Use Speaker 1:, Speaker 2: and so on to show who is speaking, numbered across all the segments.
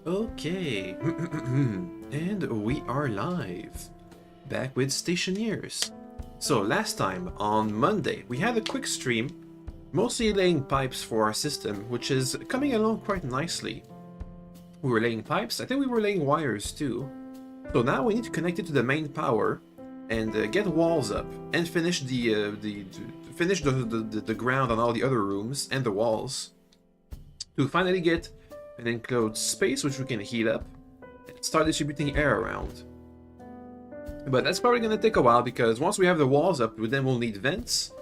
Speaker 1: Okay, and we are live, back with Stationeers. So last time, on Monday, we had a quick stream, mostly laying pipes for our system, which is coming along quite nicely. We were laying pipes, I think we were laying wires too. So now we need to connect it to the main power, and get walls up, and finish the ground on all the other rooms, and the walls, to finally get an enclosed space which we can heat up and start distributing air around. But that's probably going to take a while because once we have the walls up, then we'll need vents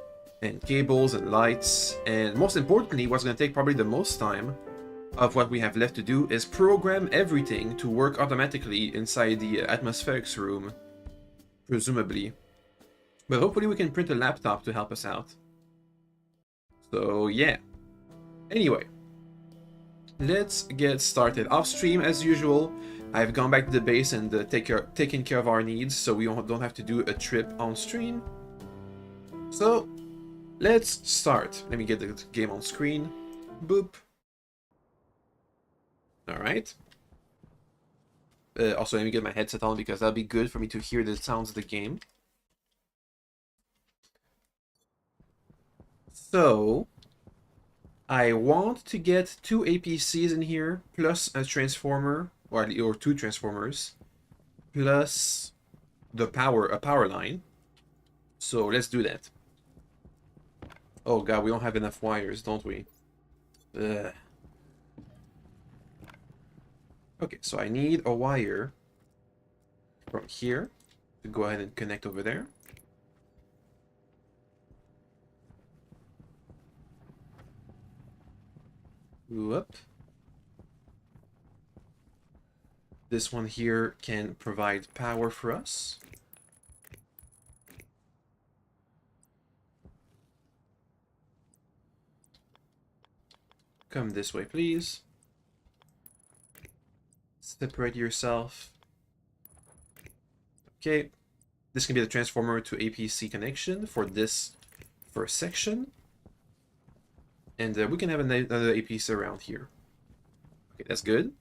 Speaker 1: and cables and lights, and most importantly, what's going to take probably the most time of what we have left to do is program everything to work automatically inside the atmospherics room, presumably. But hopefully we can print a laptop to help us out. So yeah. Anyway, let's get started. Off stream, as usual, I've gone back to the base and taken care of our needs, so we don't have to do a trip on stream. So, let's start. Let me get the game on screen. Boop. Alright. Also, let me get my headset on because that'll be good for me to hear the sounds of the game. So, I want to get 2 APCs in here, plus a transformer, or two transformers, plus a power line. So let's do that. Oh god, we don't have enough wires, don't we? Ugh. Okay, so I need a wire from here to go ahead and connect over there. Whoop. This one here can provide power for us. Come this way, please. Separate yourself. Okay. This can be the transformer to APC connection for this first section. And we can have another APC around here. Okay, that's good.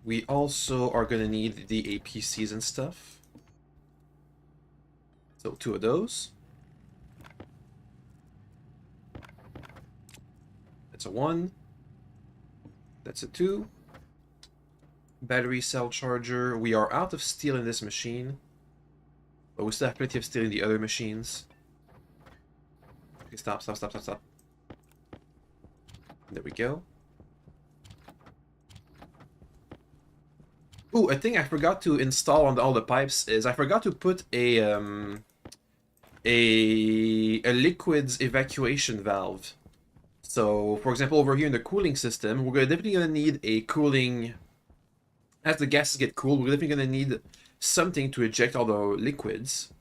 Speaker 1: We also are going to need the APCs and stuff. So 2 of those. That's a 1. That's a 2. Battery cell charger. We are out of steel in this machine, but we still have plenty of steel in the other machines. Okay, stop. There we go. Ooh, a thing I forgot to install on all the pipes is I forgot to put a liquids evacuation valve. So, for example, over here in the cooling system, we're definitely gonna need a cooling. As the gases get cooled, we're definitely gonna need something to eject all the liquids.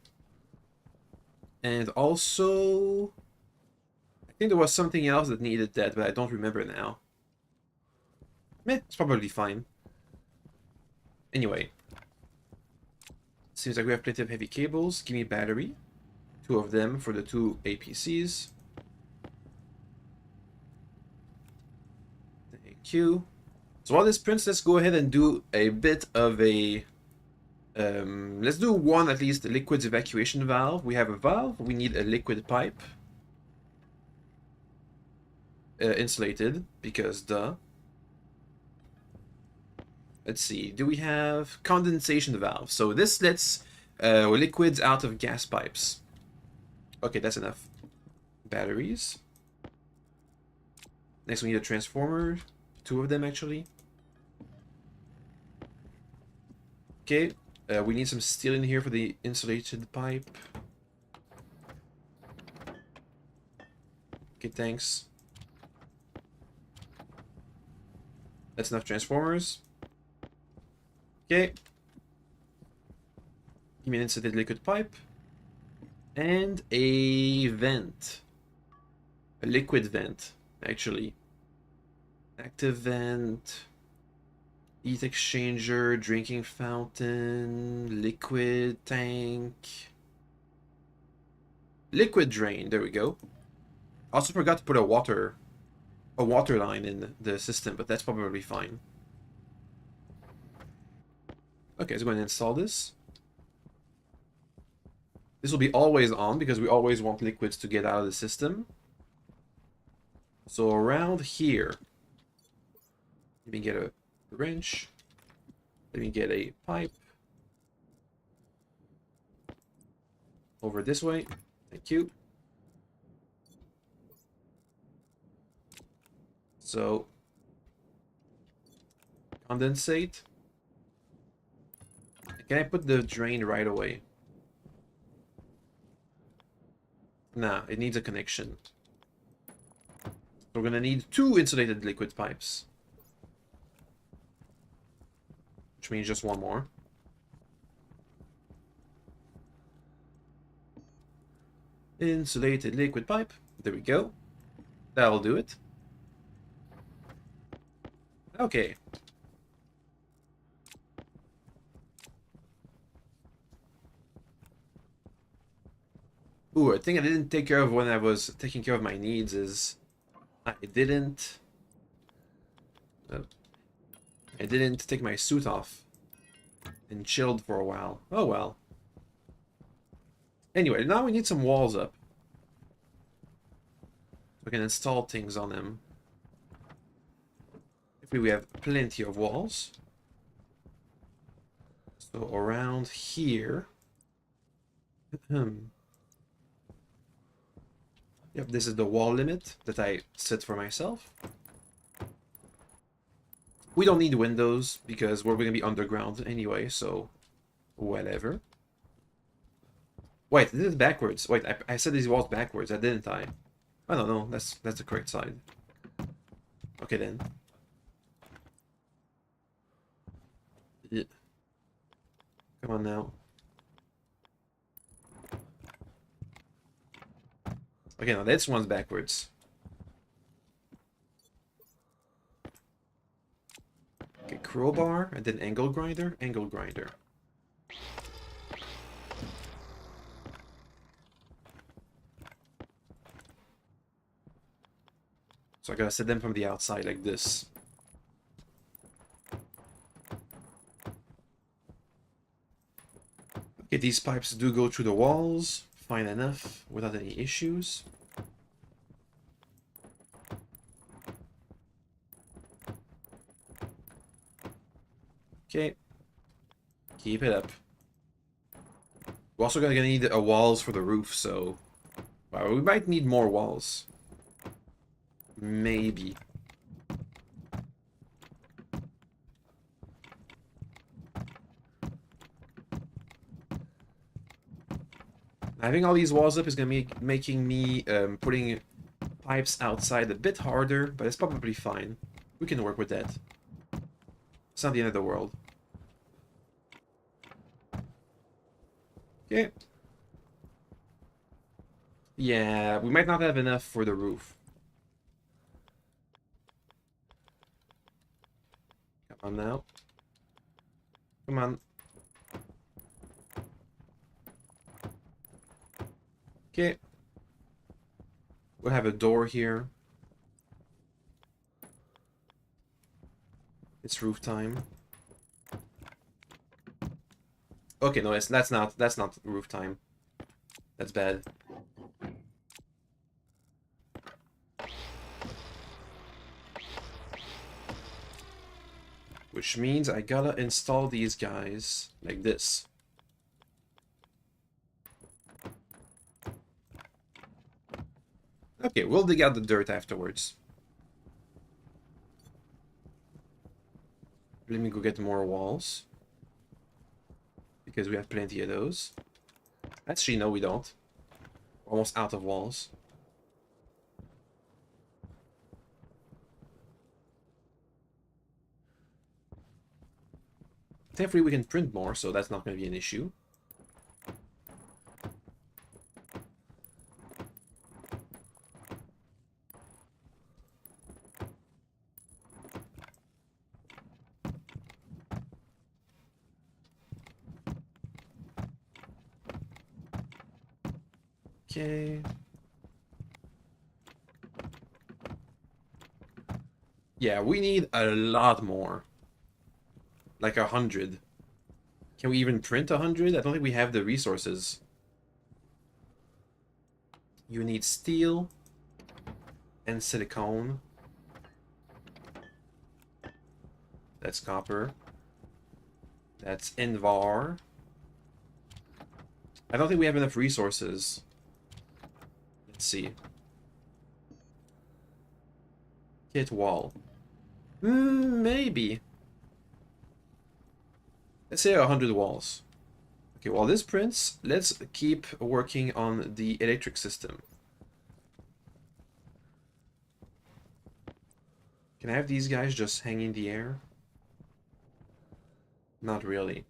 Speaker 1: And also, I think there was something else that needed that, but I don't remember now. Meh, it's probably fine. Anyway, seems like we have plenty of heavy cables. Give me battery. 2 of them for the 2 APCs. Thank you. So while this prints, let's go ahead and do a bit of a... let's do one at least, liquids evacuation valve. We have a valve. We need a liquid pipe. Insulated, because duh. Let's see, do we have condensation valve? So this lets liquids out of gas pipes. Okay, that's enough. Batteries. Next we need a transformer. 2 of them actually. Okay, we need some steel in here for the insulated pipe. Okay, thanks. That's enough transformers. Okay. Give me an insulated liquid pipe. And a vent. A liquid vent, actually. Active vent. Heat exchanger, drinking fountain, liquid tank. Liquid drain, there we go. Also forgot to put a water a water line in the system, but that's probably fine. Okay, so go ahead and install this. This will be always on because we always want liquids to get out of the system. So around here, let me get a wrench. Let me get a pipe. Over this way. Thank you. So, condensate. Can I put the drain right away? Nah, it needs a connection. So we're gonna need 2 insulated liquid pipes. Which means just 1 more. Insulated liquid pipe. There we go. That'll do it. Okay. Ooh, a thing I didn't take care of when I was taking care of my needs is I didn't take my suit off and chilled for a while. Oh well. Anyway, now we need some walls up. We can install things on them. If we have plenty of walls. So around here. Yep, this is the wall limit that I set for myself. We don't need windows because we're going to be underground anyway, so whatever. Wait, this is backwards. Wait, I said these walls backwards, didn't I? I don't know, that's the correct side. Okay then. Yeah. Come on now. Okay, now this one's backwards. Okay, crowbar, and then angle grinder, angle grinder. So I gotta set them from the outside like this. Okay, these pipes do go through the walls, fine enough, without any issues. Okay, keep it up. We're also gonna need walls for the roof, so well, we might need more walls. Maybe. Having all these walls up is gonna be making me putting pipes outside a bit harder, but it's probably fine. We can work with that. It's not the end of the world. Okay. Yeah, we might not have enough for the roof. Come on now. Come on. Okay. We'll have a door here. It's roof time. Okay, no, that's not roof time. That's bad. Which means I gotta install these guys like this. Okay, we'll dig out the dirt afterwards. Let me go get more walls. Because we have plenty of those. Actually, no, we don't. We're almost out of walls. Thankfully, we can print more, so that's not going to be an issue. Okay. Yeah, we need a lot more. Like 100. Can we even print 100? I don't think we have the resources. You need steel and silicone. That's copper. That's Invar. I don't think we have enough resources. Let's see. Kit wall. Maybe. Let's say 100 walls. Okay, while this prints, let's keep working on the electric system. Can I have these guys just hang in the air? Not really.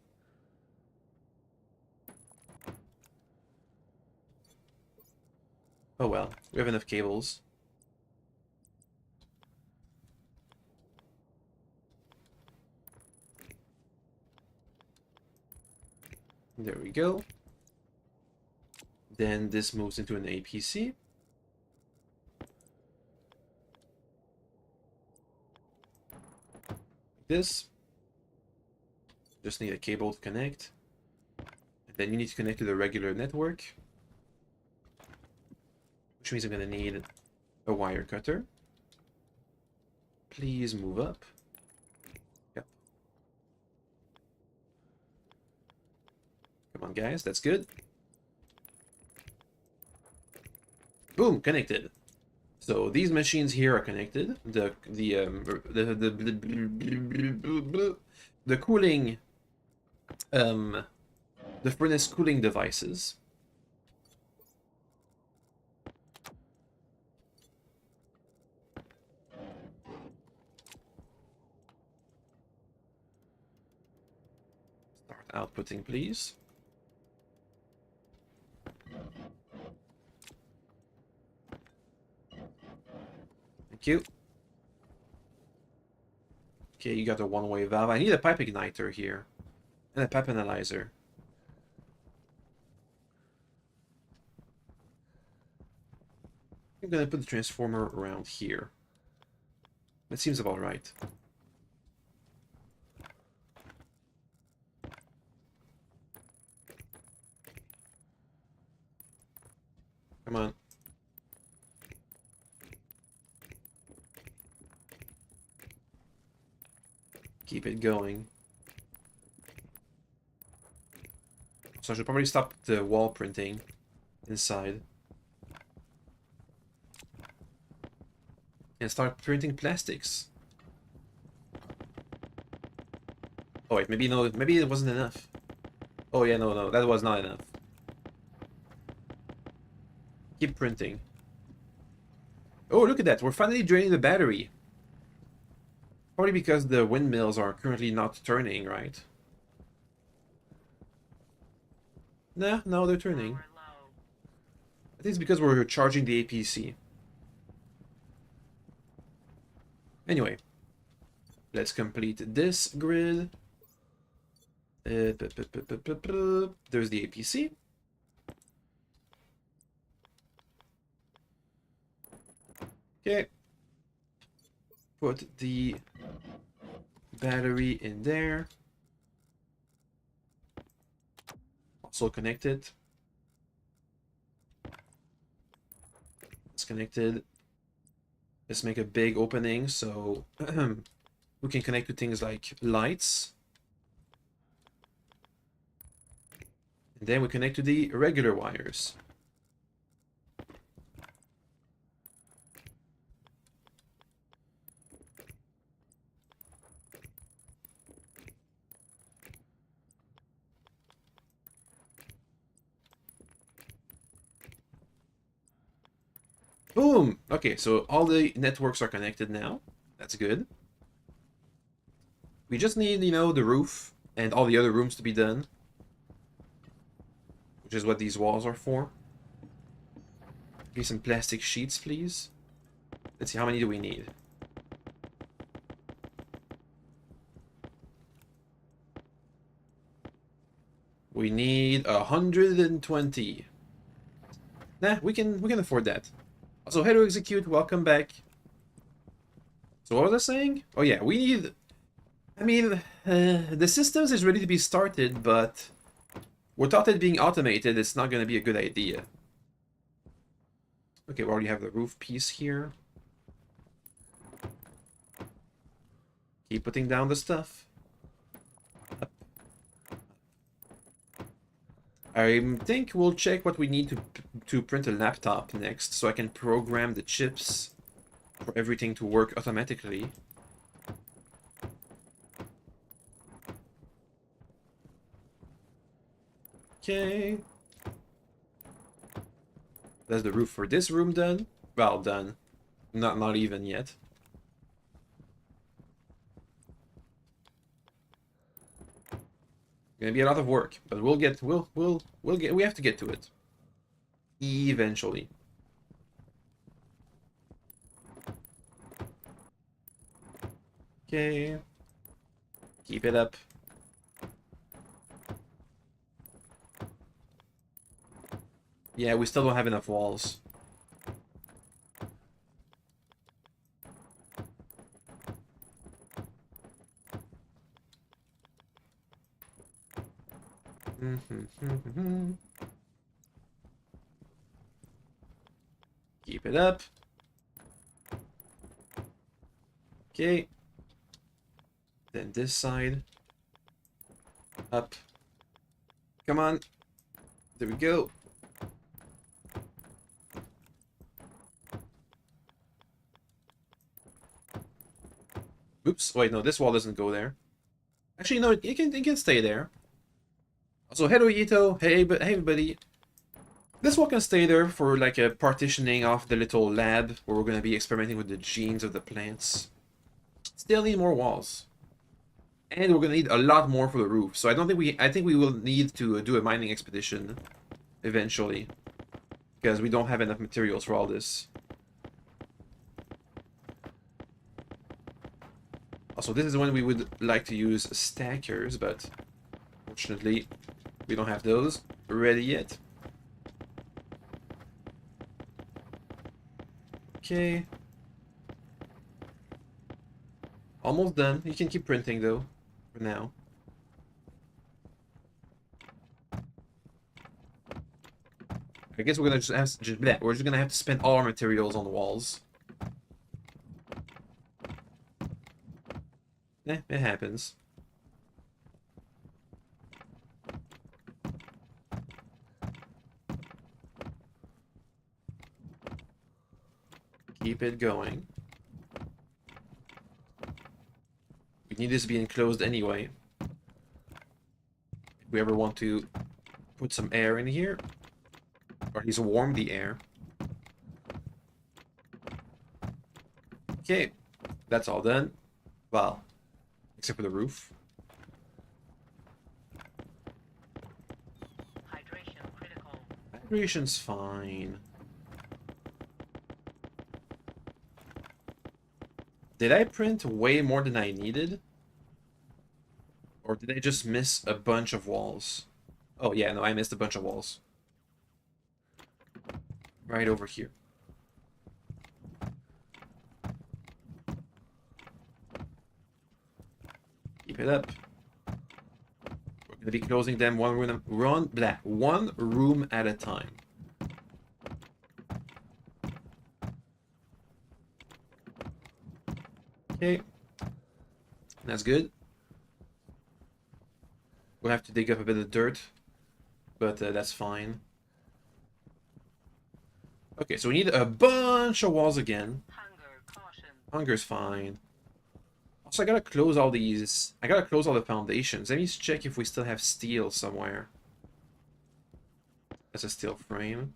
Speaker 1: Oh well, we have enough cables. There we go. Then this moves into an APC. This. Just need a cable to connect. And then you need to connect to the regular network. Which means I'm going to need a wire cutter. Please move up. Yep. Come on, guys. That's good. Boom, connected. So these machines here are connected. The cooling, the furnace cooling devices. Start outputting, please. Thank you. Okay, you got a one-way valve. I need a pipe igniter here. And a pipe analyzer. I'm gonna put the transformer around here. That seems about right. Come on. Keep it going. So I should probably stop the wall printing inside. And start printing plastics. Oh wait, maybe no, maybe it wasn't enough. Oh yeah, no, that was not enough. Keep printing. Oh, look at that, we're finally draining the battery. Probably because the windmills are currently not turning, right? Nah, no, they're turning. I think it's because we're charging the APC. Anyway, let's complete this grid. There's the APC. Okay. Put the battery in there. Also connected. It's connected. Let's make a big opening so we can connect to things like lights. And then we connect to the regular wires. Boom! Okay, so all the networks are connected now. That's good. We just need, you know, the roof and all the other rooms to be done. Which is what these walls are for. Give me some plastic sheets, please. Let's see, how many do we need? We need 120. Nah, we can afford that. Also, hello Execute, welcome back. So what was I saying? Oh yeah, we need... I mean, the systems is ready to be started, but without it being automated, it's not going to be a good idea. Okay, we already have the roof piece here. Keep putting down the stuff. Up. I think we'll check what we need to print a laptop next, so I can program the chips for everything to work automatically. Okay. That's the roof for this room done. Well, done. Not even yet. Gonna be a lot of work, but we have to get to it. Eventually. Okay. Keep it up. Yeah, we still don't have enough walls. Keep it up. Okay. Then this side. Up. Come on. There we go. Oops. Wait, no, this wall doesn't go there. Actually, no, it can stay there. Also, hello, Yito. Hey, hey, everybody. This wall can stay there for like a partitioning off the little lab where we're going to be experimenting with the genes of the plants. Still need more walls. And we're going to need a lot more for the roof. So I think we will need to do a mining expedition eventually. Because we don't have enough materials for all this. Also, this is when we would like to use stackers, but fortunately, we don't have those ready yet. Okay. Almost done. You can keep printing, though, for now. I guess we're gonna we're just gonna have to spend all our materials on the walls. It happens. Keep it going. We need this to be enclosed anyway. If we ever want to put some air in here, or at least warm the air. Okay, that's all done. Well, except for the roof.
Speaker 2: Hydration critical.
Speaker 1: Hydration's fine. Did I print way more than I needed? Or did I just miss a bunch of walls? Oh yeah, no, I missed a bunch of walls. Right over here. Keep it up. We're gonna be closing them one room at a time. Okay. That's good. We'll have to dig up a bit of dirt, but that's fine. Okay, so we need a bunch of walls again.
Speaker 2: Hunger caution.
Speaker 1: Hunger's fine. Also, I gotta close all these. I gotta close all the foundations. Let me just check if we still have steel somewhere. That's a steel frame.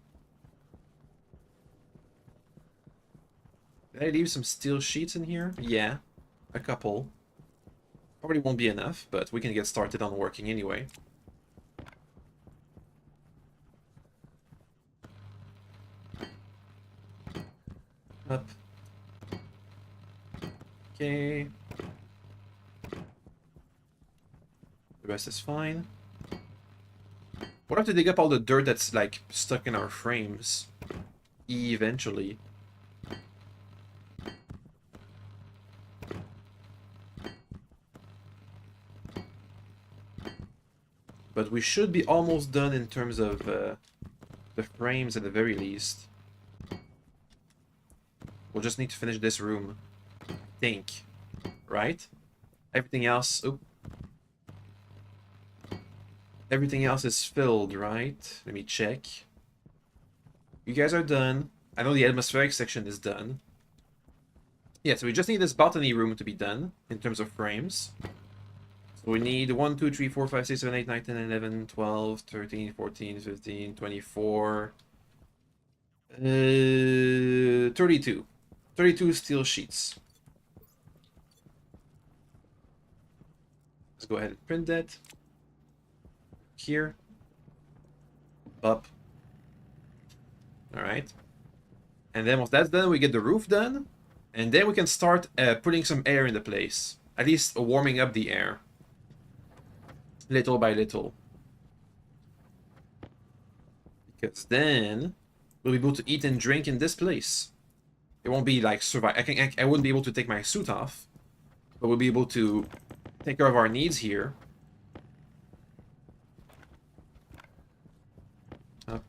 Speaker 1: Did I leave some steel sheets in here? Yeah, a couple. Probably won't be enough, but we can get started on working anyway. Up. Okay. The rest is fine. We'll have to dig up all the dirt that's, like, stuck in our frames. Eventually. But we should be almost done in terms of the frames at the very least. We'll just need to finish this room, I think. Right? Everything else... Oop. Everything else is filled, right? Let me check. You guys are done. I know the atmospheric section is done. Yeah, so we just need this botany room to be done in terms of frames. So we need 1, 2, 3, 4, 5, 6, 7, 8, 9, 10, 11, 12, 13, 14, 15, 24... 32. 32 steel sheets. Let's go ahead and print that. Here. Up. Alright. And then once that's done, we get the roof done. And then we can start putting some air into place. At least warming up the air. Little by little. Because then we'll be able to eat and drink in this place. It won't be like survive. I wouldn't be able to take my suit off. But we'll be able to take care of our needs here. Up.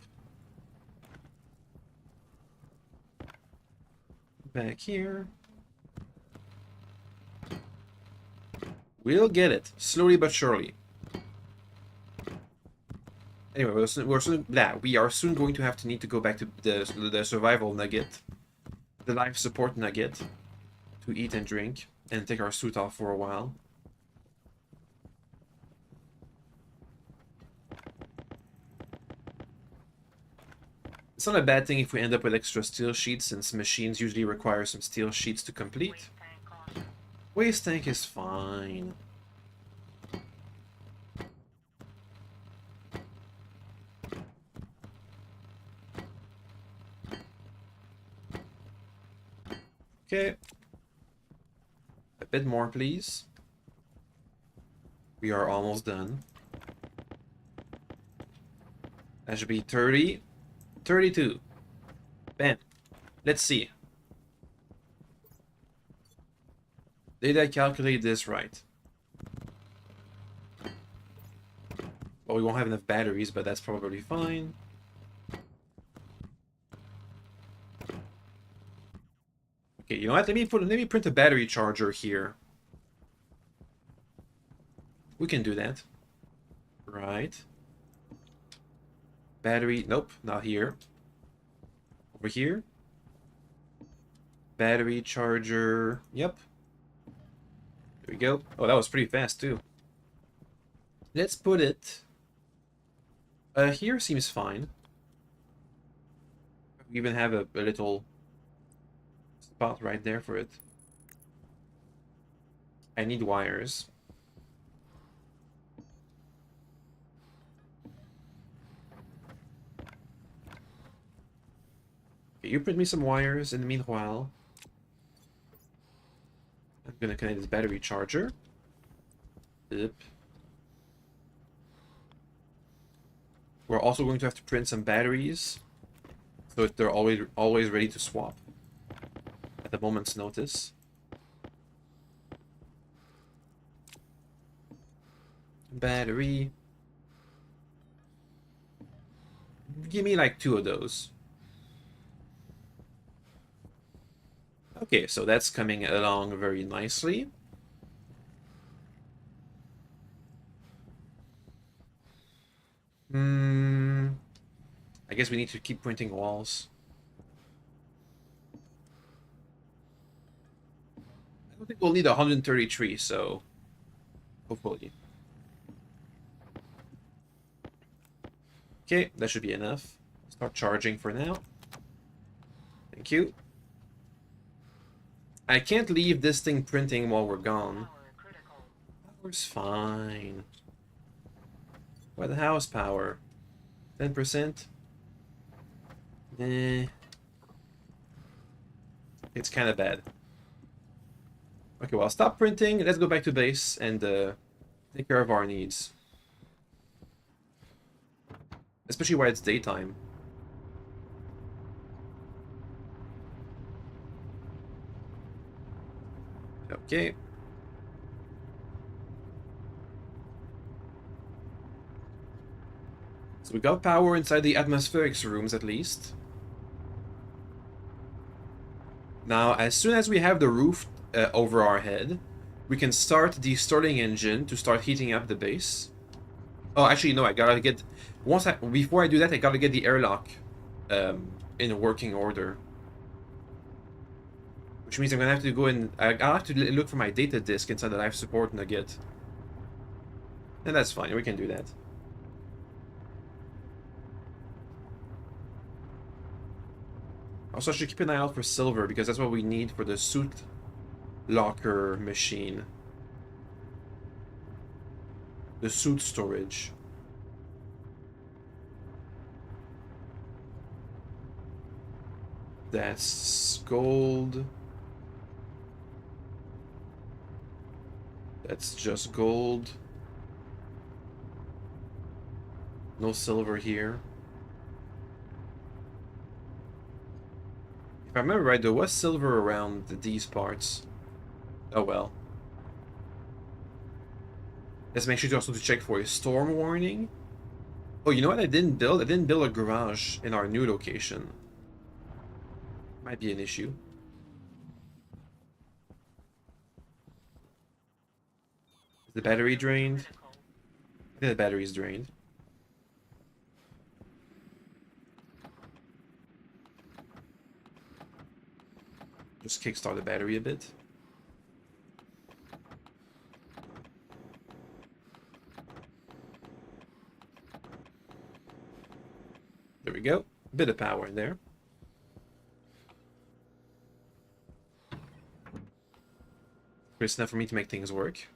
Speaker 1: Back here. We'll get it. Slowly but surely. Anyway, we are soon going to have to need to go back to the survival nugget. The life support nugget. To eat and drink. And take our suit off for a while. It's not a bad thing if we end up with extra steel sheets, since machines usually require some steel sheets to complete.
Speaker 2: Waste tank caution.
Speaker 1: Waste tank is fine. Okay. A bit more, please. We are almost done. That should be 30. 32. Bam. Let's see. Did I calculate this right? Well, we won't have enough batteries, but that's probably fine. Okay, you know what? Let me print a battery charger here. We can do that. Right. Battery, nope, not here. Over here. Battery charger, yep. There we go. Oh, that was pretty fast too. Let's put it... here seems fine. We even have a little spot right there for it. I need wires. Okay, you print me some wires in the meanwhile. I'm gonna connect this battery charger. Yep. We're also going to have to print some batteries, so that they're always ready to swap at a moment's notice. Battery. Give me like 2 of those. Okay, so that's coming along very nicely. I guess we need to keep printing walls. I don't think we'll need 133, so hopefully. Okay, that should be enough. Start charging for now. Thank you. I can't leave this thing printing while we're gone.
Speaker 2: Power critical.
Speaker 1: Power's fine. What the house power? 10%? Eh. It's kind of bad. Okay, well, stop printing. Let's go back to base and take care of our needs. Especially while it's daytime. Okay. So we got power inside the atmospherics rooms at least. Now, as soon as we have the roof over our head, we can start the Starling engine to start heating up the base. Oh, actually, no, I gotta get... Before I do that, I gotta get the airlock in working order. Which means I'm gonna have to go in... I'll have to look for my data disk inside the life support nugget. And that's fine, we can do that. Also, I should keep an eye out for silver, because that's what we need for the suit locker machine. The suit storage. That's gold. That's just gold. No silver here. If I remember right, there was silver around these parts. Oh well. Let's make sure to also check for a storm warning. Oh, you know what I didn't build? I didn't build a garage in our new location. Might be an issue. Is the battery drained? I think the battery's drained. Just kickstart the battery a bit. There we go. A bit of power in there. It's enough for me to make things work.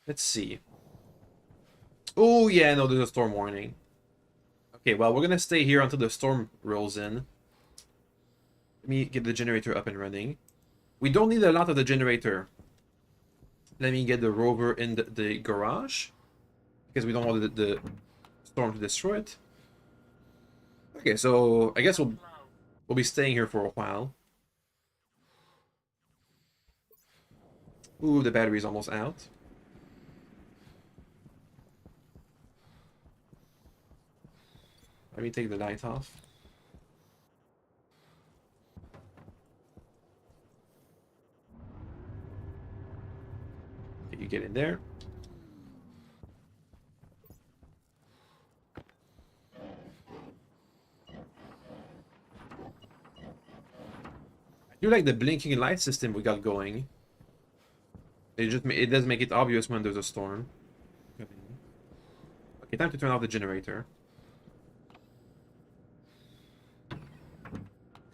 Speaker 1: Let's see. Oh yeah, no, there's a storm warning. Okay, well, we're gonna stay here until the storm rolls in. Let me get the generator up and running. We don't need a lot of the generator. Let me get the rover in the garage, because we don't want the storm to destroy it. Okay, so I guess we'll be staying here for a while. Ooh, the battery's almost out. Let me take the light off. Okay, you get in there. I do like the blinking light system we got going. It does make it obvious when there's a storm. Okay, time to turn off the generator.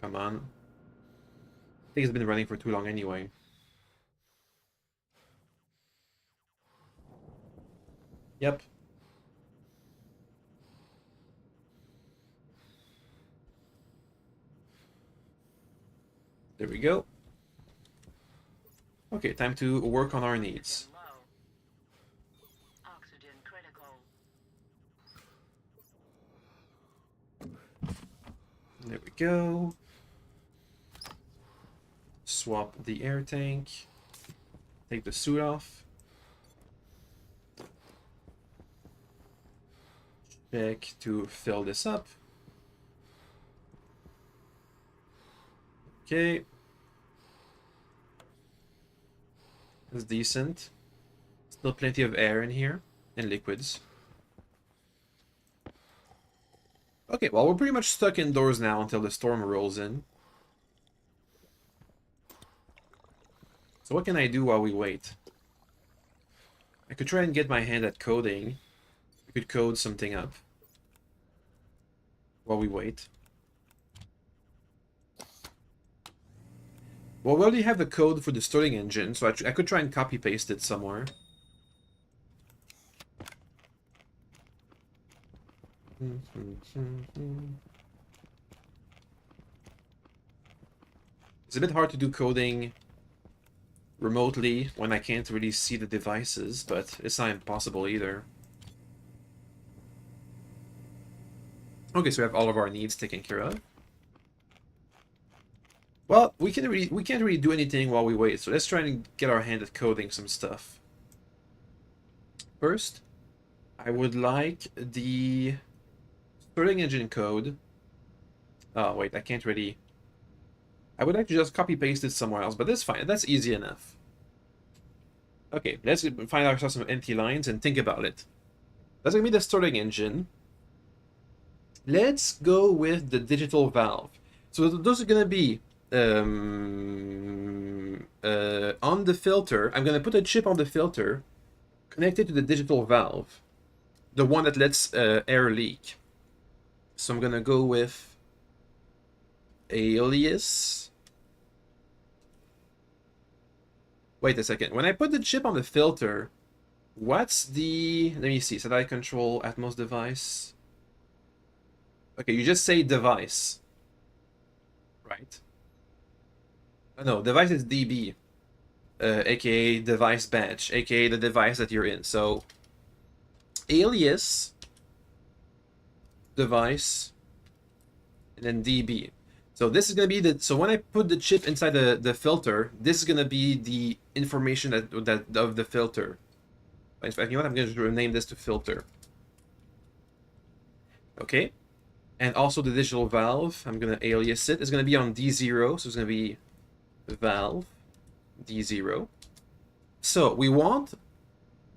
Speaker 1: Come on. I think it's been running for too long anyway. Yep. There we go. Okay, time to work on our needs.
Speaker 2: Oxygen critical.
Speaker 1: There we go. Swap the air tank. Take the suit off. Check to fill this up. Okay. That's decent. Still plenty of air in here and liquids. Okay, well, we're pretty much stuck indoors now until the storm rolls in. So what can I do while we wait? I could try and get my hand at coding. I could code something up while we wait. Well, we already have the code for the Starling engine, so I could try and copy-paste it somewhere. It's a bit hard to do coding remotely when I can't really see the devices, but it's not impossible either. Okay, so we have all of our needs taken care of. Well, we can't really do anything while we wait, so let's try and get our hand at coding some stuff. First, I would like the Stirling engine code. Oh, wait, I can't really... I would like to just copy-paste it somewhere else, but that's fine. That's easy enough. Okay, let's find ourselves some empty lines and think about it. That's going to be the Stirling engine. Let's go with the digital valve. So those are going to be on the filter. I'm going to put a chip on the filter connected to the digital valve, the one that lets air leak. So I'm going to go with alias. Wait a second. When I put the chip on the filter, what's the... Let me see. Satellite control, Atmos device. Okay, you just say device. Right? Oh, no, device is DB. Aka device batch. Aka the device that you're in. So, alias, device, and then DB. So this is going to be the... So when I put the chip inside the filter, this is going to be the information that of the filter. In fact, you know what? I'm going to rename this to filter. Okay. And also the digital valve, I'm going to alias it. It's going to be on D0, so it's going to be valve D0. So we want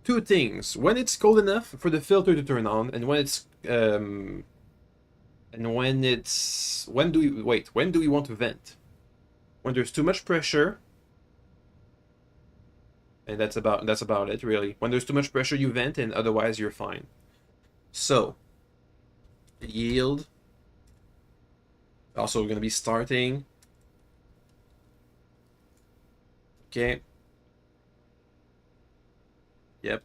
Speaker 1: two things. When it's cold enough for the filter to turn on, and when it's... when do we want to vent? When there's too much pressure, and that's about it, really. When there's too much pressure, you vent, and otherwise you're fine. So, yield. Also, we're going to be starting. Okay. Yep.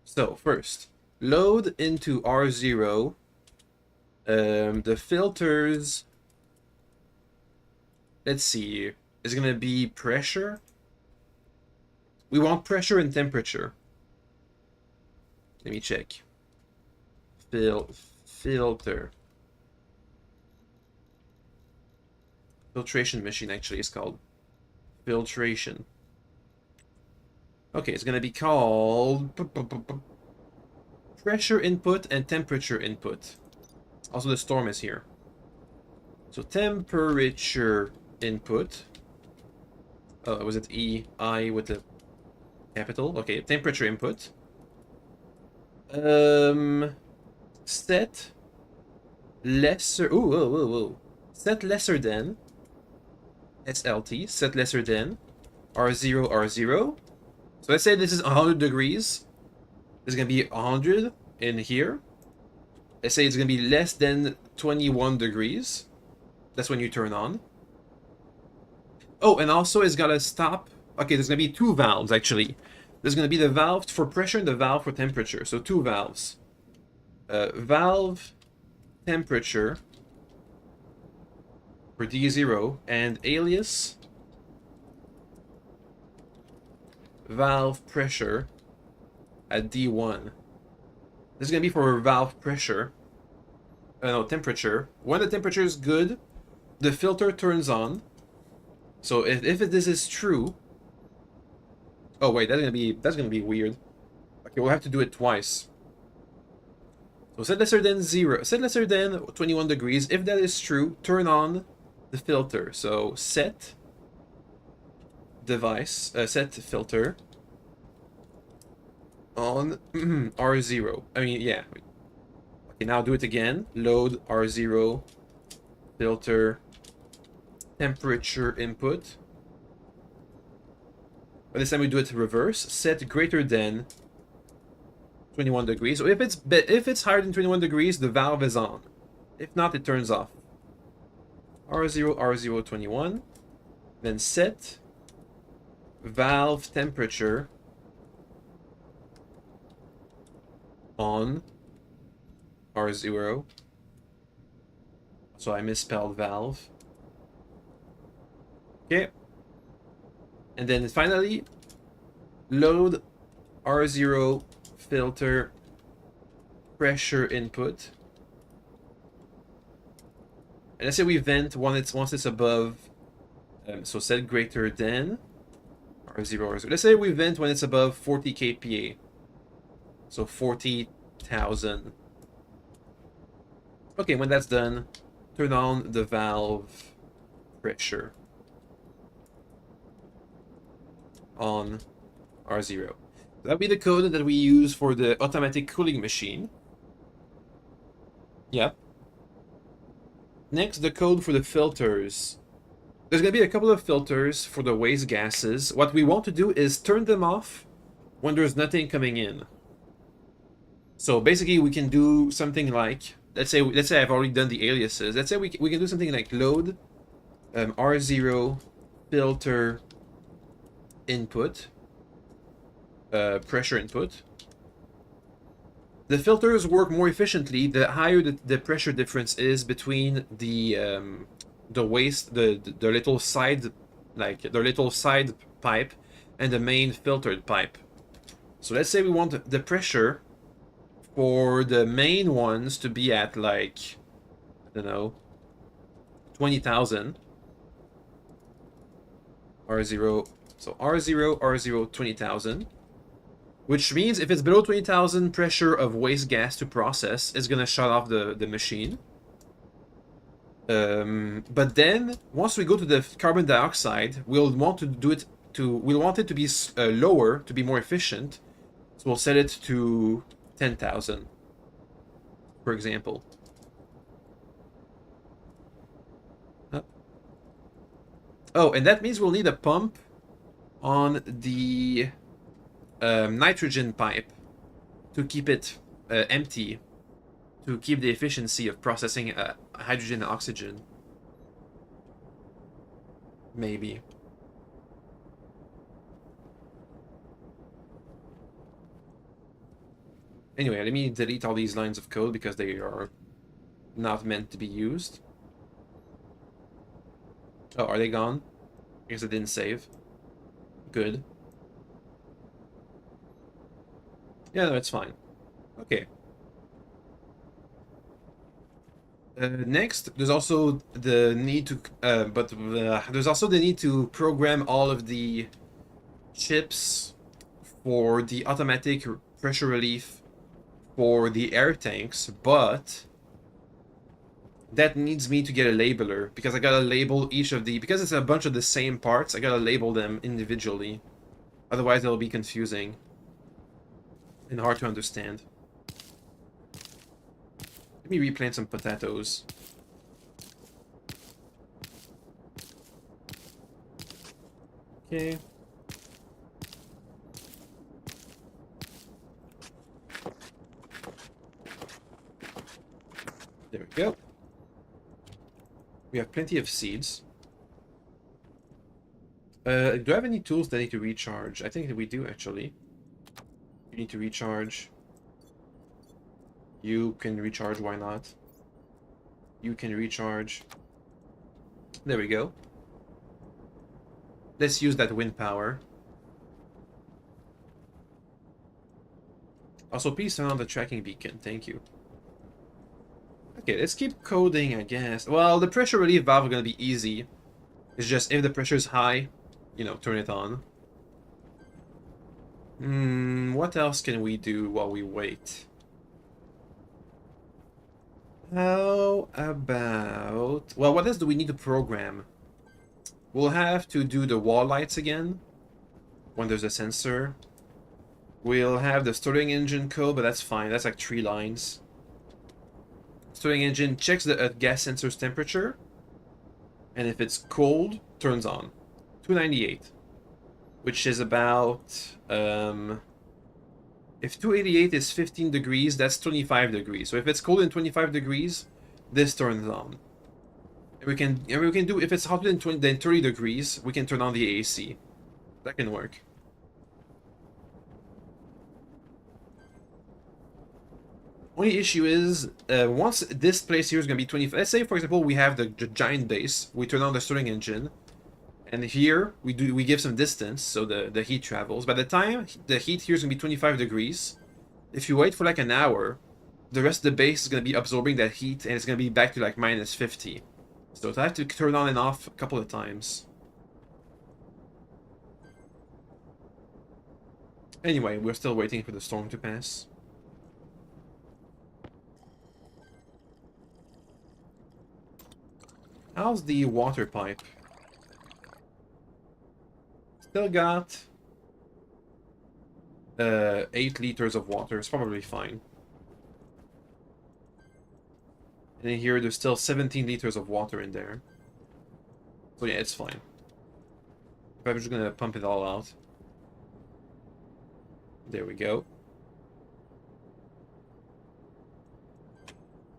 Speaker 1: So, first, load into R0. The filters, let's see, is going to be pressure. We want pressure and temperature. Let me check. Filter. Filtration machine, actually, is called. Filtration. Okay, it's going to be called pressure input and temperature input. Also, the storm is here. So temperature input. Oh, was it EI with the capital? Okay, temperature input. Set lesser. Ooh, whoa, whoa, whoa. Set lesser than SLT. Set lesser than R0, R0. So let's say this is 100 degrees. This is gonna be 100 in here. Let's say it's going to be less than 21 degrees. That's when you turn on. Oh, and also it's got to stop. Okay, there's going to be two valves, actually. There's going to be the valve for pressure and the valve for temperature. So two valves. Valve temperature for D0 and alias valve pressure at D1. This is going to be for valve pressure. No, temperature. When the temperature is good, the filter turns on. So if this is true... Oh, wait, that's gonna be weird. Okay, we'll have to do it twice. So set lesser than 0. Set lesser than 21 degrees. If that is true, turn on the filter. So set device, set filter on R0. I mean, yeah. Okay, now do it again. Load R0 filter temperature input. But this time we do it reverse. Set greater than 21 degrees. So if it's higher than 21 degrees, the valve is on. If not, it turns off. R0 R0 21. Then set valve temperature on R0. So I misspelled valve. Okay. And then finally, load R0 filter pressure input. And let's say we vent once it's above, so set greater than R0, R0. Let's say we vent when it's above 40 kPa. So 40,000. Okay, when that's done, turn on the valve pressure on R0. That'll be the code that we use for the automatic cooling machine. Yep. Next, the code for the filters. There's going to be a couple of filters for the waste gases. What we want to do is turn them off when there's nothing coming in. So basically, we can do something like, let's say I've already done the aliases. Let's say we can do something like load R0 filter input, pressure input. The filters work more efficiently the higher the pressure difference is between the waste, the little side, like the little side pipe, and the main filtered pipe. So let's say we want the pressure for the main ones to be at like, I don't know, 20,000. R0, so R0, 20,000. Which means if it's below 20,000 pressure of waste gas to process, it's gonna shut off the machine. But then, once we go to the carbon dioxide, we'll want to do it we'll want it to be lower, to be more efficient. So we'll set it to 10,000, for example. Oh, and that means we'll need a pump on the nitrogen pipe to keep it empty, to keep the efficiency of processing hydrogen and oxygen. Maybe. Anyway, let me delete all these lines of code because they are not meant to be used. Oh, are they gone? I guess I didn't save. Good. Yeah, no, it's fine. Okay. Next, there's also the need to, there's also the need to program all of the chips for the automatic pressure relief for the air tanks, but that needs me to get a labeler because I gotta label each of because it's a bunch of the same parts, I gotta label them individually. Otherwise, it'll be confusing and hard to understand. Let me replant some potatoes. Okay. There we go. We have plenty of seeds. Do I have any tools that I need to recharge? I think that we do, actually. You need to recharge. You can recharge, why not? You can recharge. There we go. Let's use that wind power. Also, please turn on the tracking beacon. Thank you. Okay, let's keep coding, I guess. Well, the pressure relief valve is going to be easy. It's just if the pressure is high, you know, turn it on. What else can we do while we wait? How about... Well, what else do we need to program? We'll have to do the wall lights again when there's a sensor. We'll have the starting engine code, but that's fine. That's like 3 lines. Starting engine checks the gas sensor's temperature, and if it's cold, turns on. 298, which is about... if 288 is 15 degrees, that's 25 degrees. So if it's cold in 25 degrees, this turns on. And we can do, if it's hotter than 30 degrees, we can turn on the AC. That can work. Only issue is, once this place here is going to be 25... Let's say, for example, we have the giant base. We turn on the starting engine. And here, we give some distance, so the heat travels. By the time the heat here is going to be 25 degrees, if you wait for like an hour, the rest of the base is going to be absorbing that heat, and it's going to be back to like minus 50. So I have to turn on and off a couple of times. Anyway, we're still waiting for the storm to pass. How's the water pipe? Still got 8 liters of water. It's probably fine. And in here, there's still 17 liters of water in there. So yeah, it's fine. I'm just gonna pump it all out. There we go.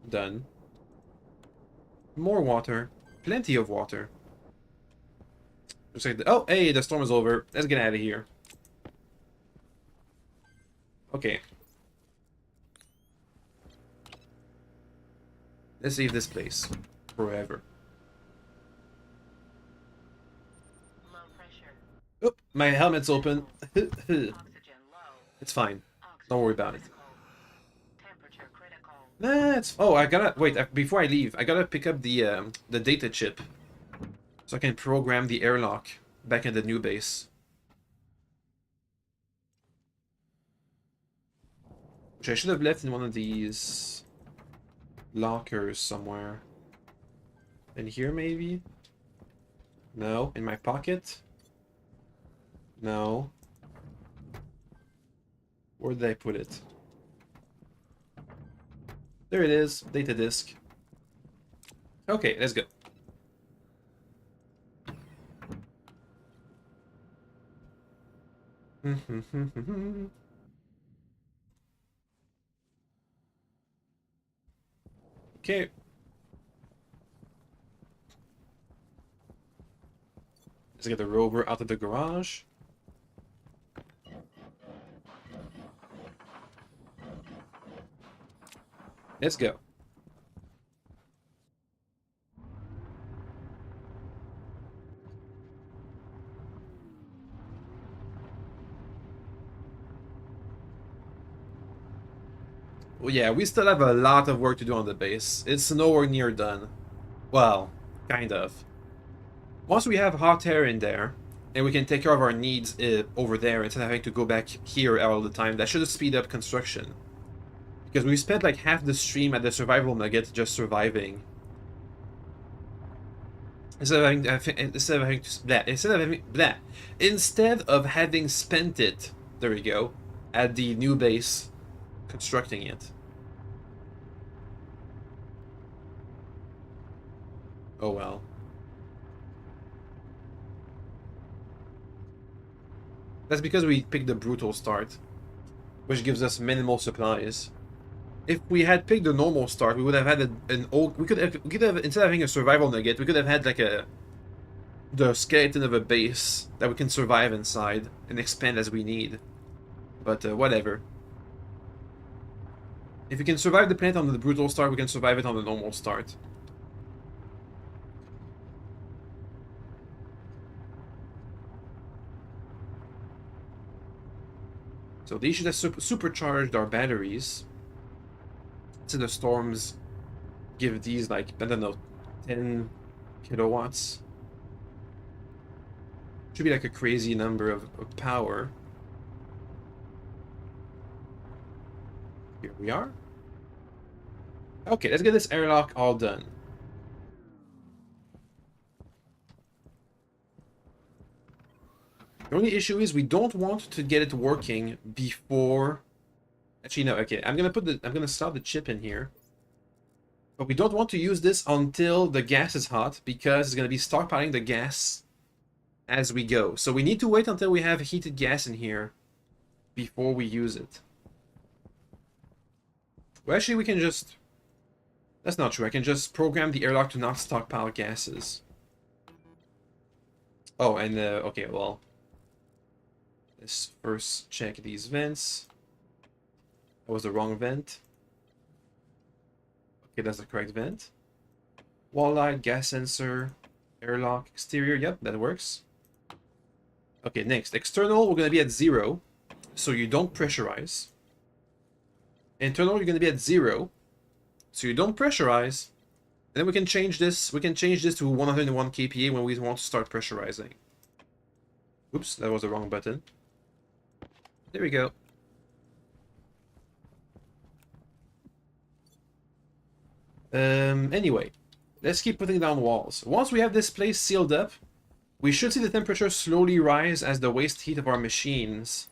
Speaker 1: Done. More water. Plenty of water. Just like oh, hey, the storm is over. Let's get out of here. Okay. Let's leave this place forever.
Speaker 2: Low pressure.
Speaker 1: Oh, my helmet's open.
Speaker 2: Oxygen low.
Speaker 1: It's fine.
Speaker 2: Oxygen
Speaker 1: Don't worry about it.
Speaker 2: critical. Temperature critical.
Speaker 1: Nah, it's... Oh, I gotta... Wait, before I leave, I gotta pick up the data chip. So I can program the airlock back in the new base. Which I should have left in one of these lockers somewhere. In here, maybe? No. In my pocket? No. Where did I put it? There it is. Data disk. Okay, let's go. Okay. Let's get the rover out of the garage. Let's go. Well, yeah, we still have a lot of work to do on the base. It's nowhere near done. Well, kind of. Once we have hot air in there, and we can take care of our needs over there instead of having to go back here all the time, that should speed up construction. Because we spent like half the stream at the survival nugget just surviving. Instead of having spent it, there we go, at the new base, constructing it. Oh well. That's because we picked the brutal start, which gives us minimal supplies. If we had picked the normal start, we would have had an old. We could have instead of having a survival nugget, we could have had like the skeleton of a base that we can survive inside and expand as we need. But whatever. If we can survive the planet on the brutal start, we can survive it on the normal start. So these should have supercharged our batteries. So the storms give these like, I don't know, 10 kilowatts. Should be like a crazy number of power. Here we are. Okay, let's get this airlock all done. The only issue is we don't want to get it working before... Actually, no, okay, I'm gonna slot the chip in here. But we don't want to use this until the gas is hot, because it's gonna be stockpiling the gas as we go. So we need to wait until we have heated gas in here before we use it. Well, actually, we can just... That's not true. I can just program the airlock to not stockpile gases. Oh, and, okay, well... Let's first check these vents. That was the wrong vent. Okay, that's the correct vent. Wall light, gas sensor, airlock, exterior. Yep, that works. Okay, next. External, we're going to be at 0, so you don't pressurize. Internal, you're going to be at 0, so you don't pressurize. And then we can change this. We can change this to 101 kPa when we want to start pressurizing. Oops, that was the wrong button. There we go. Anyway, Let's keep putting down walls. Once we have this place sealed up, we should see the temperature slowly rise as the waste heat of our machines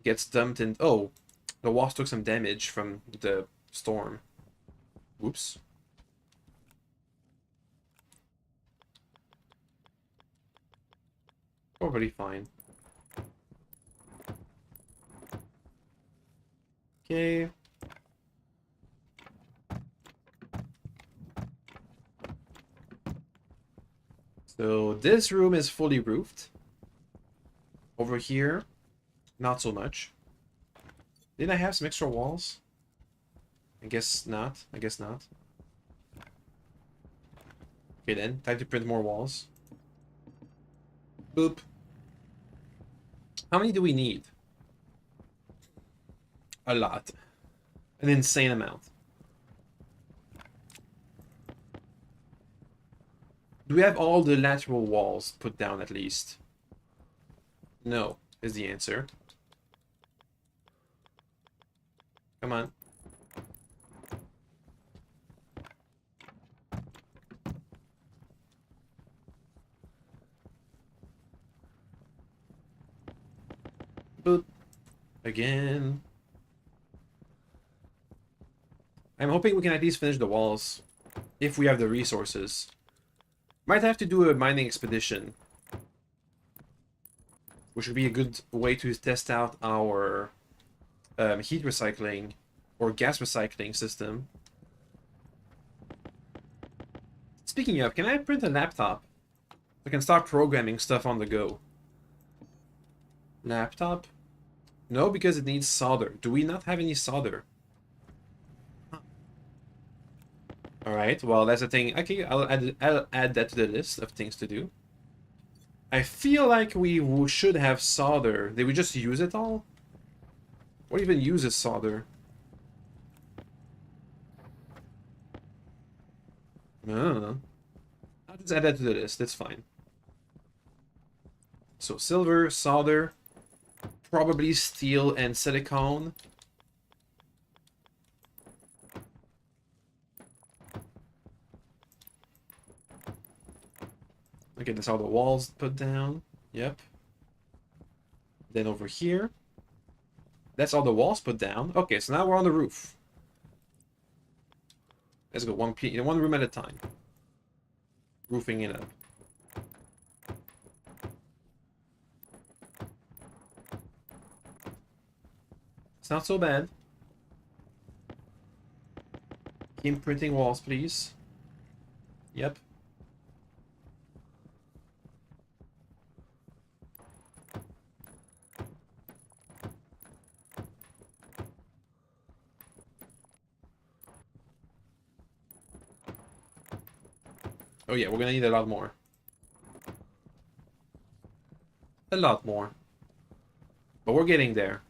Speaker 1: gets dumped in. Oh, the walls took some damage from the storm. Whoops. Probably fine. Okay. So this room is fully roofed. Over here, not so much. Didn't I have some extra walls? I guess not. I guess not. Okay then, time to print more walls. Boop. How many do we need? A lot. An insane amount. Do we have all the lateral walls put down at least? No, is the answer. Come on. Boop. Again. I'm hoping we can at least finish the walls. If we have the resources. Might have to do a mining expedition. Which would be a good way to test out our heat recycling or gas recycling system. Speaking of, can I print a laptop? I can start programming stuff on the go. Laptop? No, because it needs solder. Do we not have any solder? Alright, well, that's a thing. Okay, I'll add that to the list of things to do. I feel like we should have solder. Did we just use it all? What even uses solder? No. I'll just add that to the list. That's fine. So silver, solder, probably steel and silicone. Okay, that's all the walls put down. Yep. Then over here. That's all the walls put down. Okay, so now we're on the roof. Let's go one room at a time. Roofing it up. It's not so bad. Keep printing walls, please. Yep. Oh yeah, we're gonna need a lot more. A lot more. But we're getting there.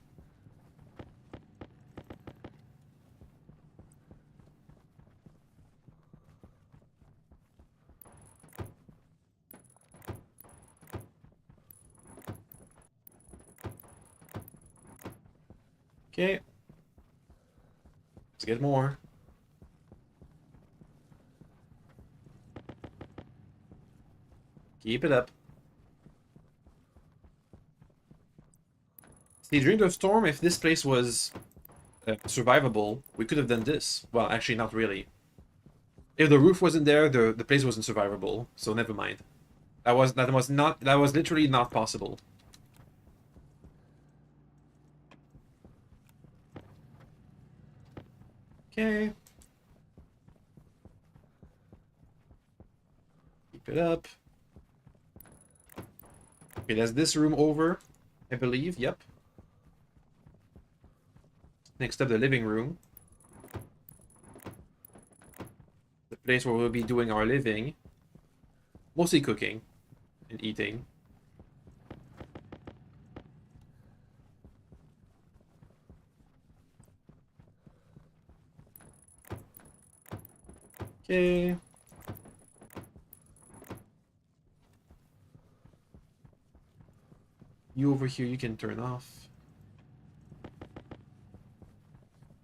Speaker 1: Okay. Let's get more. Keep it up. See, during the storm, if this place was survivable, we could have done this. Well, actually, not really. If the roof wasn't there, the place wasn't survivable. So never mind. That was literally not possible. Okay. Keep it up. Okay, that's this room over, I believe. Yep. Next up, the living room. The place where we'll be doing our living. Mostly cooking and eating. Okay. You over here, you can turn off.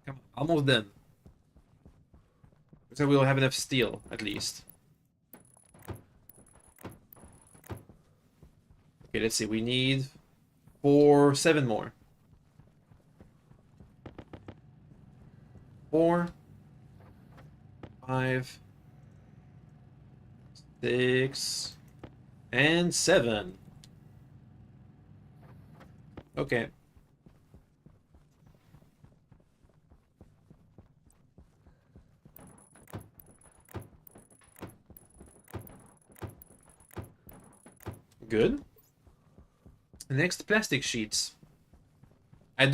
Speaker 1: Come on, almost done. So we'll have enough steel, at least. Okay, let's see. We need 7 more. 4, 5, 6, and 7. Okay. Good. Next, plastic sheets. I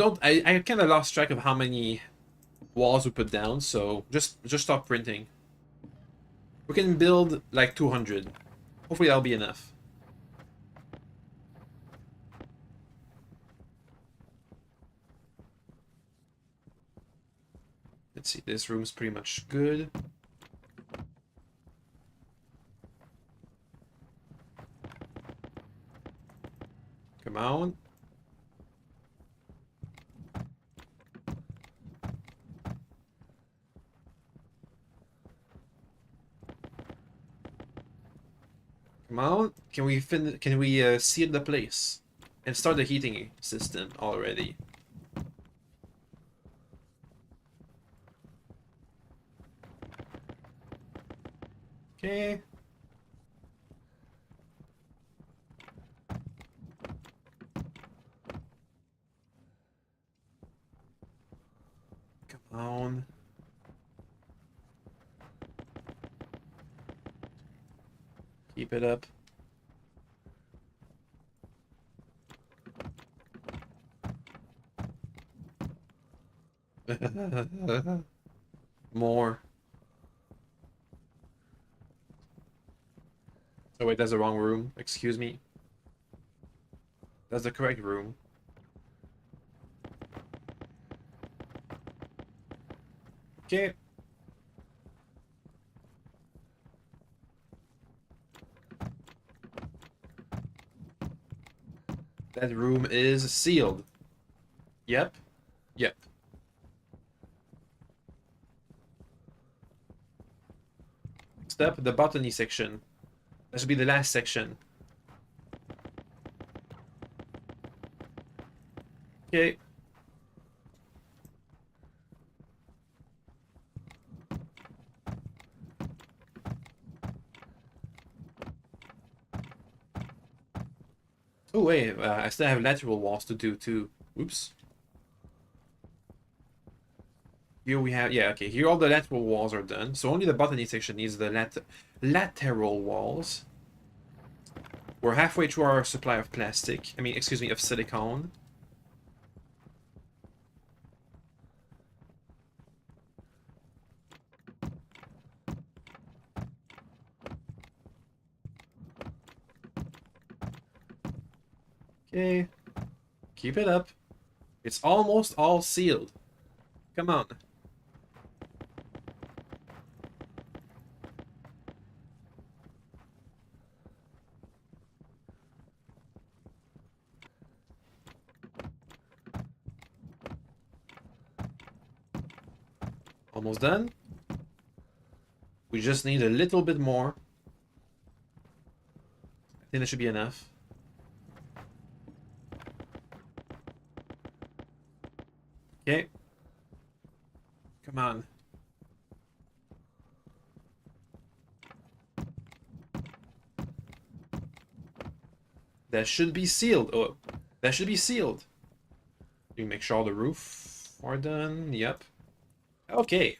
Speaker 1: kind of lost track of how many walls we put down, so just stop printing. We can build like 200. Hopefully that'll be enough. Let's see, this room's pretty much good. Come on. Come on. Can we seal the place and start the heating system already? Okay. Come on. Keep it up. More. Oh wait, that's the wrong room. Excuse me. That's the correct room. Okay. That room is sealed. Yep. Yep. Next up, the botany section. That should be the last section. Okay. Oh wait, I still have lateral walls to do too. Oops. Here we have, yeah, okay. Here all the lateral walls are done. So only the botany section needs the lateral walls. We're halfway through our supply of plastic. I mean, excuse me, of silicone. Okay. Keep it up. It's almost all sealed. Come on. Almost done. We just need a little bit more. I think that should be enough. Okay. Come on. That should be sealed. Oh, that should be sealed. You make sure all the roof are done. Yep. Okay.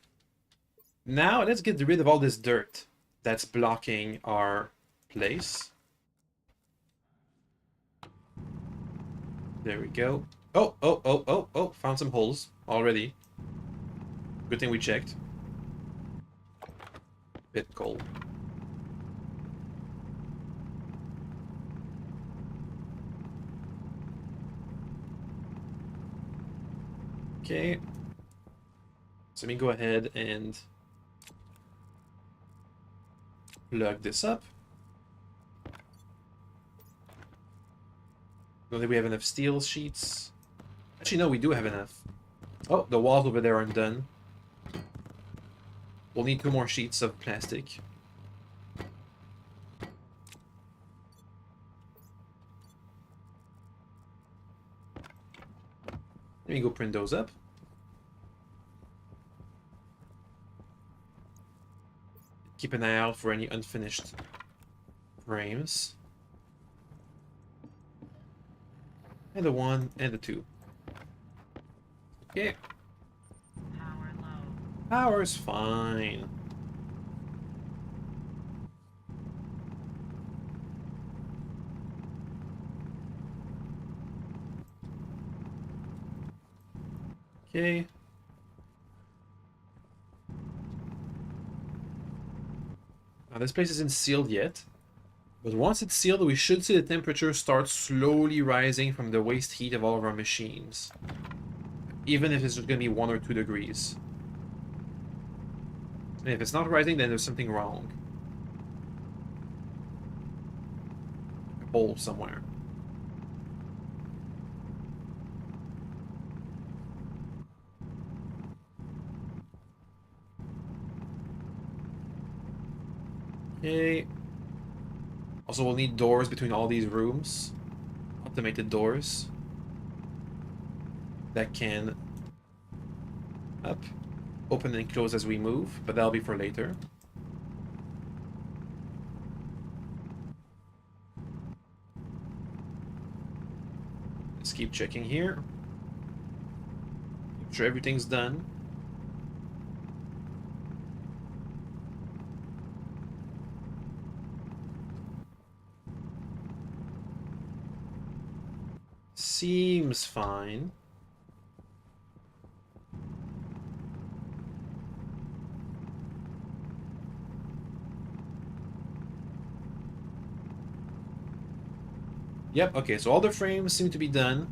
Speaker 1: Now let's get rid of all this dirt that's blocking our place. There we go. Oh, oh, oh, oh, oh, found some holes already. Good thing we checked. Bit cold. Okay. So let me go ahead and plug this up. Don't think we have enough steel sheets. Actually, no, we do have enough. Oh, the walls over there aren't done. We'll need 2 more sheets of plastic. Let me go print those up. Keep an eye out for any unfinished frames. And the 1 and the 2. Okay.
Speaker 2: Power low.
Speaker 1: Power's fine. Okay. Now this place isn't sealed yet. But once it's sealed, we should see the temperature start slowly rising from the waste heat of all of our machines. Even if it's just going to be 1 or 2 degrees. And if it's not rising, then there's something wrong. A hole somewhere. Okay. Also, we'll need doors between all these rooms. Automated doors. That can open and close as we move, but that'll be for later. Let's keep checking here. Make sure everything's done. Seems fine. Yep, okay, so all the frames seem to be done.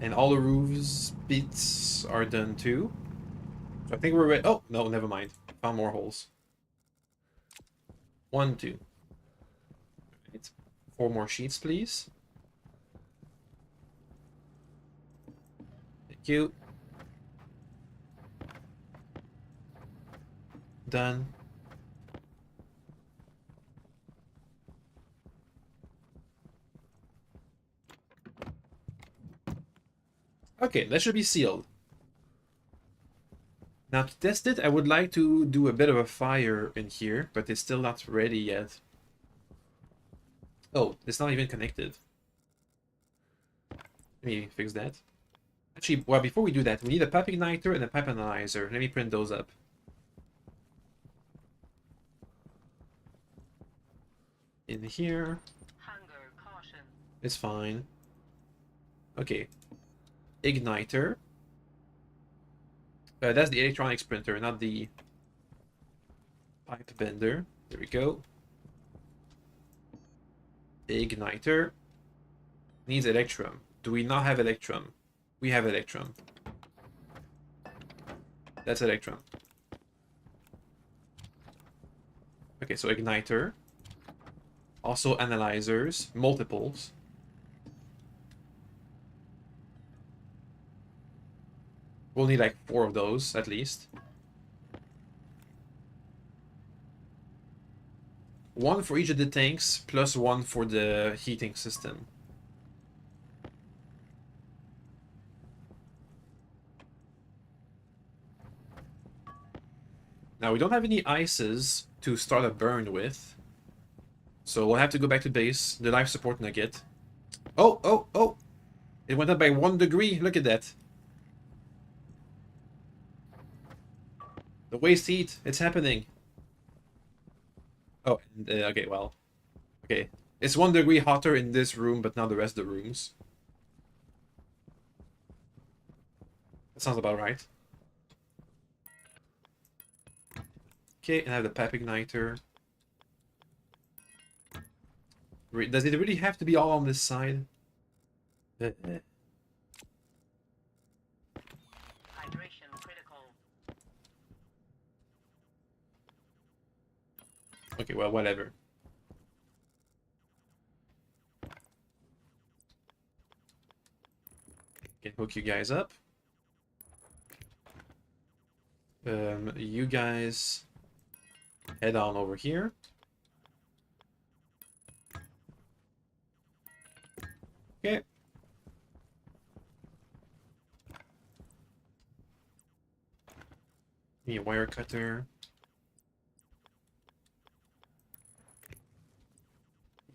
Speaker 1: And all the roofs bits are done too. So I think we're ready. Oh, no, never mind. Found more holes. 1, 2. Right. 4 more sheets, please. Thank you. Done. Okay, that should be sealed. Now to test it, I would like to do a bit of a fire in here, but it's still not ready yet. Oh, it's not even connected. Let me fix that. Actually, well, before we do that, we need a pipe igniter and a pipe analyzer. Let me print those up. In here.
Speaker 2: Hunger caution.
Speaker 1: It's fine. Okay. Igniter. That's the electronics printer, not the pipe bender. There we go. Igniter. Needs electrum. Do we not have electrum? We have electrum. That's electrum. Okay, so igniter. Also analyzers. Multiples. We'll need like 4 of those, at least. 1 for each of the tanks, plus 1 for the heating system. Now, we don't have any ices to start a burn with. So we'll have to go back to base. The life support nugget. Oh, oh, oh! It went up by 1 degree. Look at that. The waste heat. It's happening. Oh, okay, well. Okay. It's 1 degree hotter in this room, but not the rest of the rooms. That sounds about right. Okay, and I have the pipe igniter. Does it really have to be all on this side?
Speaker 2: Hydration critical.
Speaker 1: Okay, well, whatever. Can hook you guys up. You guys head on over here. Okay. Need a wire cutter.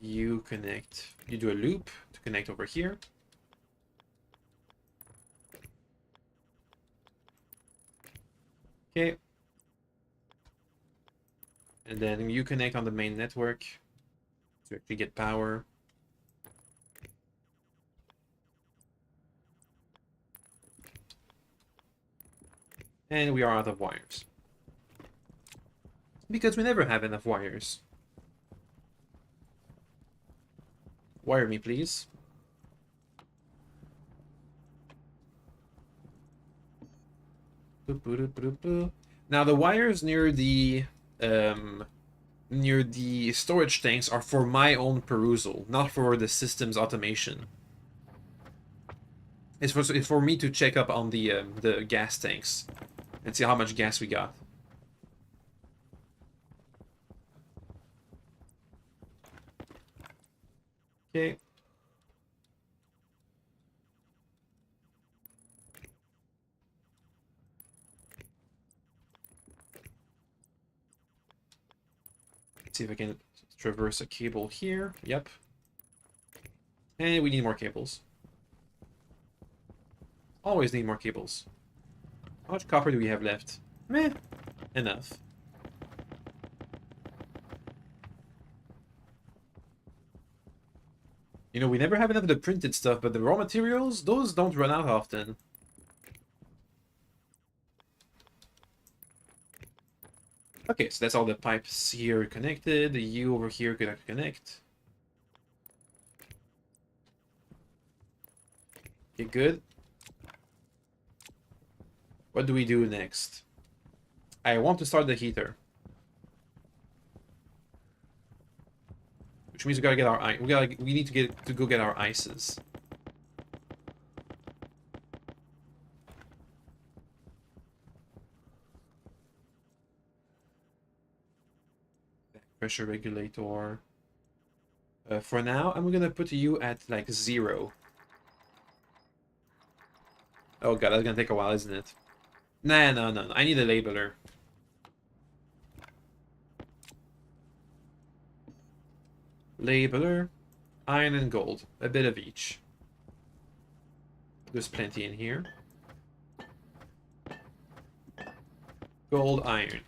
Speaker 1: You connect. You do a loop to connect over here. Okay. And then you connect on the main network to actually get power. And we are out of wires. Because we never have enough wires. Wire me, please. Now the wires near the storage tanks are for my own perusal, not for the system's automation. It's for me to check up on the gas tanks and see how much gas we got. Okay. Let's see if I can traverse a cable here. Yep. And we need more cables. Always need more cables. How much copper do we have left? Meh. Enough. You know, we never have enough of the printed stuff, but the raw materials, those don't run out often. Okay, so that's all the pipes here connected. You over here could connect. Okay, good. What do we do next? I want to start the heater. Which means we gotta get our ice. We need to go get our ices. Pressure regulator. For now, I'm gonna put you at like 0. Oh god, that's gonna take a while, isn't it? Nah, no. I need a labeler. Labeler, iron and gold, a bit of each. There's plenty in here. Gold, iron.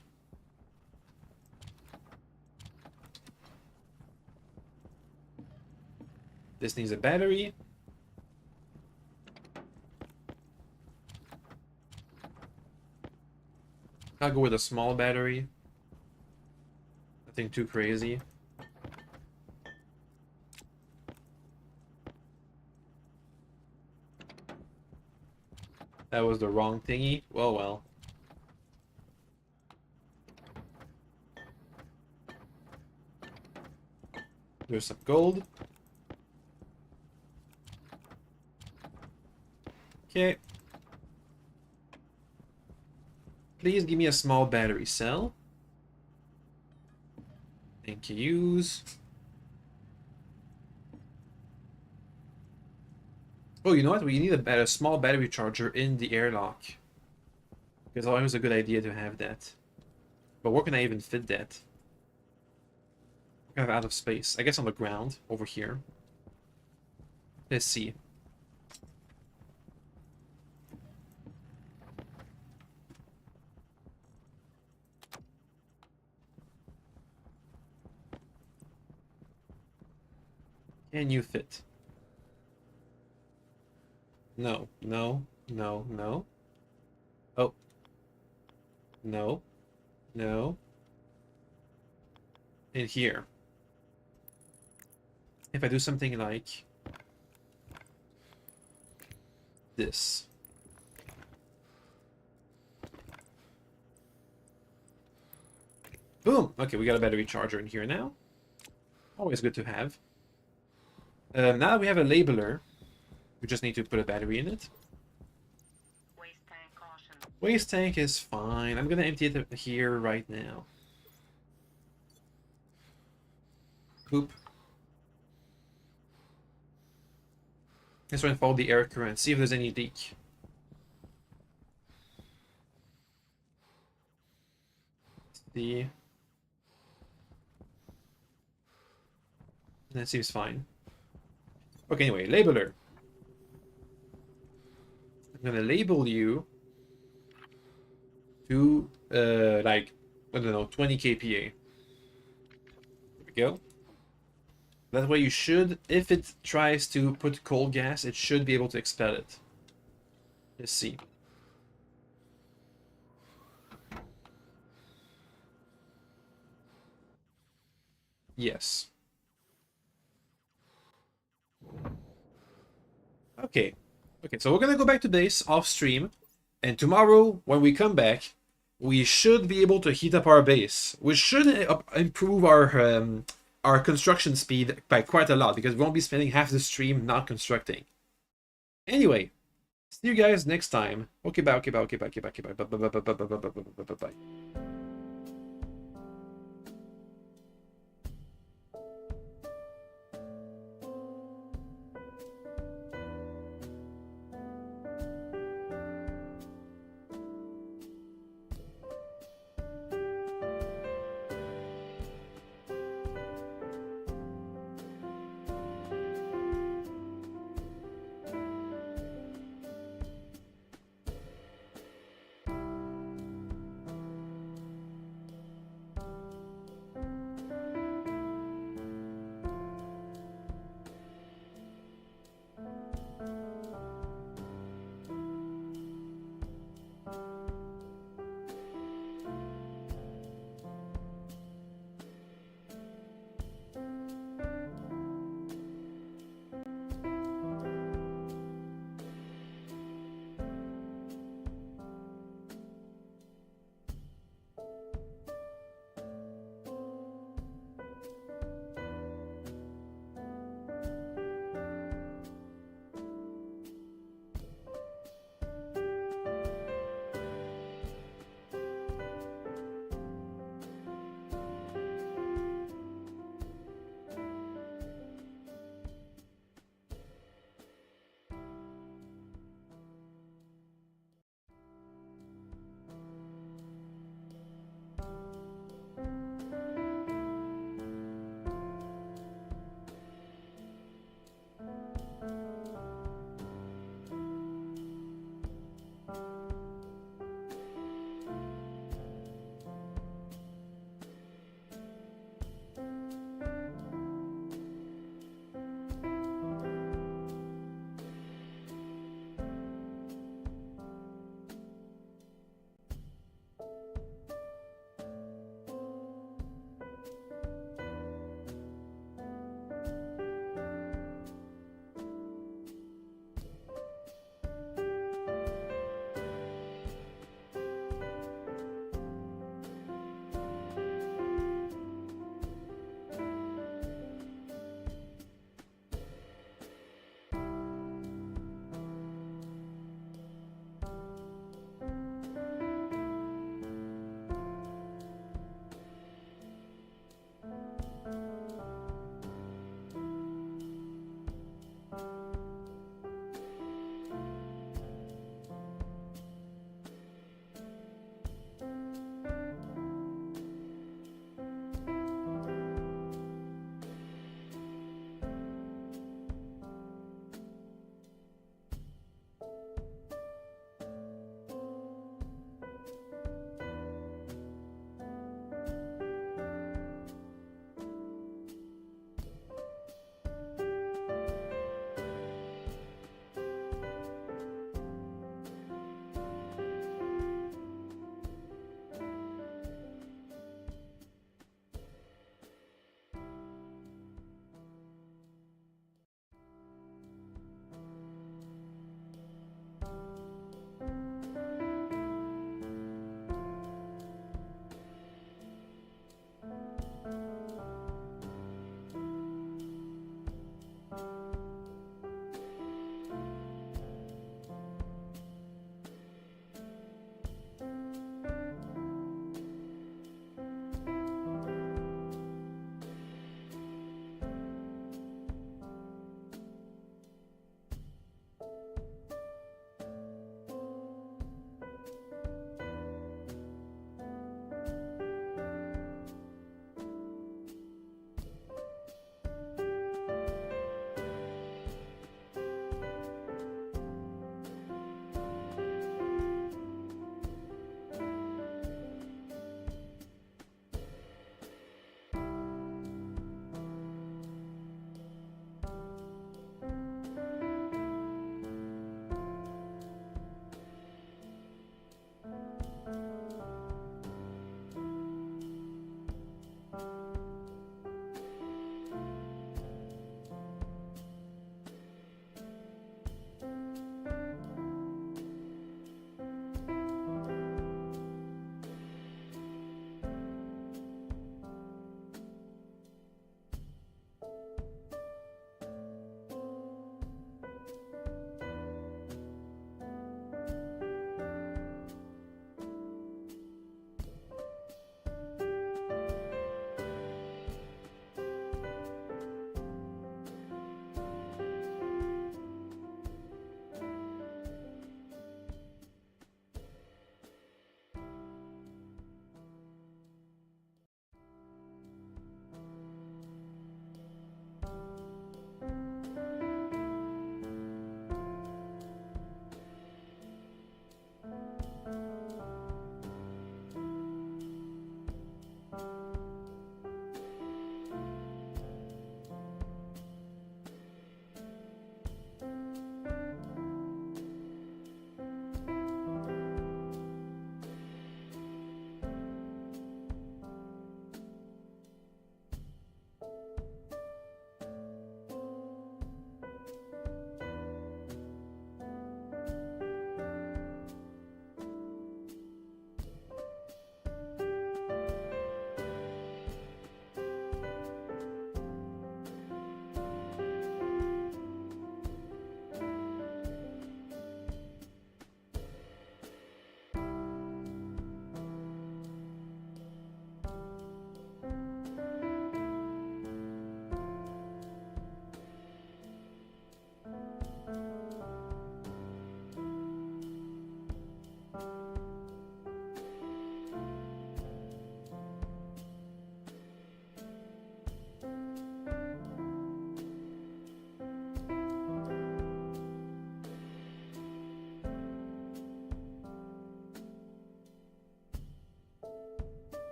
Speaker 1: This needs a battery. I'll go with a small battery. Nothing too crazy. That was the wrong thingy. Well. There's some gold. Okay. Please give me a small battery cell. Thank yous. Oh, you know what? We need a small battery charger in the airlock. It's always a good idea to have that. But where can I even fit that? Kind of out of space. I guess on the ground, over here. Let's see. Can you fit? No. Oh. No. In here. If I do something like this. Boom! Okay, we got a battery charger in here now. Always good to have. Now that we have a labeler, we just need to put a battery in it.
Speaker 2: Waste tank caution.
Speaker 1: Waste tank is fine. I'm gonna empty it here right now. Boop. Let's try and follow the air current, see if there's any leak. See. That seems fine. Okay, anyway, labeler. I'm gonna label you to, like, I don't know, 20 kPa. There we go. That way you should, if it tries to put cold gas, it should be able to expel it. Let's see. Yes. Okay. Okay, so we're gonna go back to base off stream, and tomorrow when we come back, we should be able to heat up our base. We should improve our construction speed by quite a lot because we won't be spending half the stream not constructing. Anyway, see you guys next time. Okay, bye. Okay, bye. Okay, bye. Okay, bye. Okay, bye. Bye. Bye. Bye. Bye. Bye. Bye. Bye. Bye.